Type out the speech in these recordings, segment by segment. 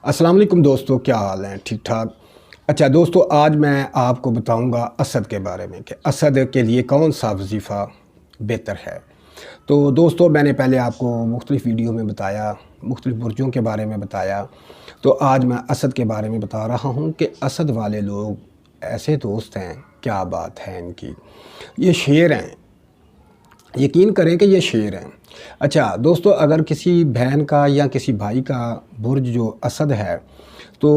अस्सलाम वालेकुम दोस्तों, क्या हाल हैं? ठीक ठाक। अच्छा दोस्तों, आज मैं आपको बताऊंगा असद के बारे में कि असद के लिए कौन सा वजीफ़ा बेहतर है। तो दोस्तों, मैंने पहले आपको मुख्तलिफ़ वीडियो में बताया, मुख्तलिफ़ बुर्जों के बारे में बताया। तो आज मैं असद के बारे में बता रहा हूँ कि असद वाले लोग ऐसे दोस्त हैं, क्या बात है इनकी। ये शेर हैं, यकीन करें कि ये शेर हैं। अच्छा दोस्तों, अगर किसी बहन का या किसी भाई का बुर्ज जो असद है, तो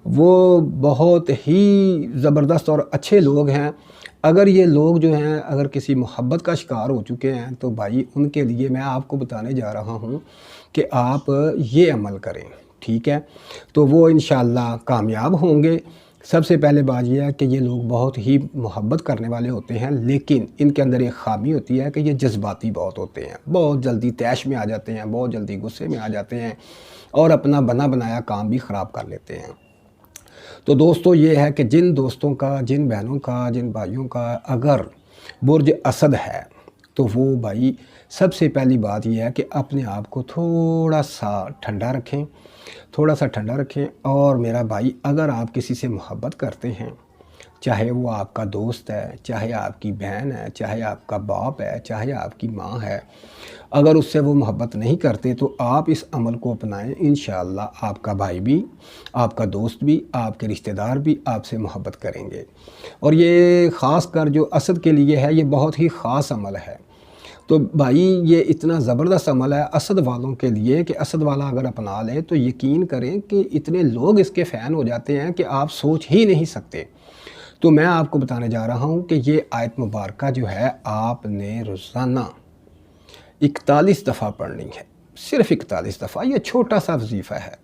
वो बहुत ही ज़बरदस्त और अच्छे लोग हैं। अगर ये लोग जो हैं, अगर किसी मोहब्बत का शिकार हो चुके हैं, तो भाई उनके लिए मैं आपको बताने जा रहा हूँ कि आप ये अमल करें, ठीक है। तो वो इंशाअल्लाह कामयाब होंगे। सबसे पहले बात यह है कि ये लोग बहुत ही मोहब्बत करने वाले होते हैं, लेकिन इनके अंदर एक ख़ामी होती है कि ये जज्बाती बहुत होते हैं, बहुत जल्दी तैश में आ जाते हैं, बहुत जल्दी गुस्से में आ जाते हैं और अपना बना बनाया काम भी ख़राब कर लेते हैं। तो दोस्तों, ये है कि जिन दोस्तों का, जिन बहनों का, जिन भाइयों का अगर बुर्ज असद है, तो वो भाई सबसे पहली बात यह है कि अपने आप को थोड़ा सा ठंडा रखें, थोड़ा सा ठंडा रखें। और मेरा भाई, अगर आप किसी से मोहब्बत करते हैं, चाहे वो आपका दोस्त है, चाहे आपकी बहन है, चाहे आपका बाप है, चाहे आपकी माँ है, अगर उससे वो मोहब्बत नहीं करते तो आप इस अमल को अपनाएं। इंशाअल्लाह आपका भाई भी, आपका दोस्त भी, आपके रिश्तेदार भी आपसे मोहब्बत करेंगे। और ये ख़ास कर जो असद के लिए है, ये बहुत ही ख़ास अमल है। तो भाई, ये इतना ज़बरदस्त अमल है असद वालों के लिए कि असद वाला अगर अपना ले तो यकीन करें कि इतने लोग इसके फ़ैन हो जाते हैं कि आप सोच ही नहीं सकते। तो मैं आपको बताने जा रहा हूँ कि ये आयत मुबारक जो है, आपने रोज़ाना 41 दफ़ा पढ़नी है। सिर्फ़ 41 दफ़ा, ये छोटा सा वजीफ़ा है,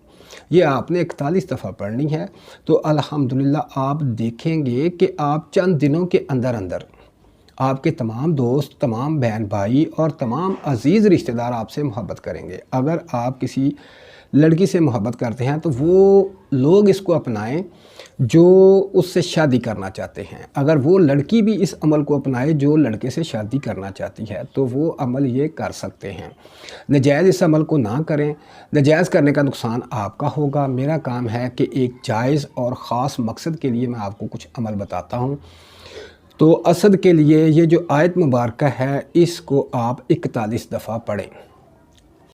ये आपने 41 दफ़ा पढ़नी है। तो अल्हम्दुलिल्लाह आप देखेंगे कि आप चंद दिनों के अंदर अंदर आपके तमाम दोस्त, तमाम बहन भाई और तमाम अज़ीज़ रिश्तेदार आपसे मोहब्बत करेंगे। अगर आप किसी लड़की से मोहब्बत करते हैं तो वो लोग इसको अपनाएं जो उससे शादी करना चाहते हैं। अगर वो लड़की भी इस अमल को अपनाए जो लड़के से शादी करना चाहती है, तो वो अमल ये कर सकते हैं। नजायज़ इस अमल को ना करें, नजायज़ करने का नुकसान आपका होगा। मेरा काम है कि एक जायज़ और ख़ास मकसद के लिए मैं आपको कुछ अमल बताता हूँ। तो असद के लिए ये जो आयत मुबारक है, इसको आप 41 दफ़ा पढ़ें।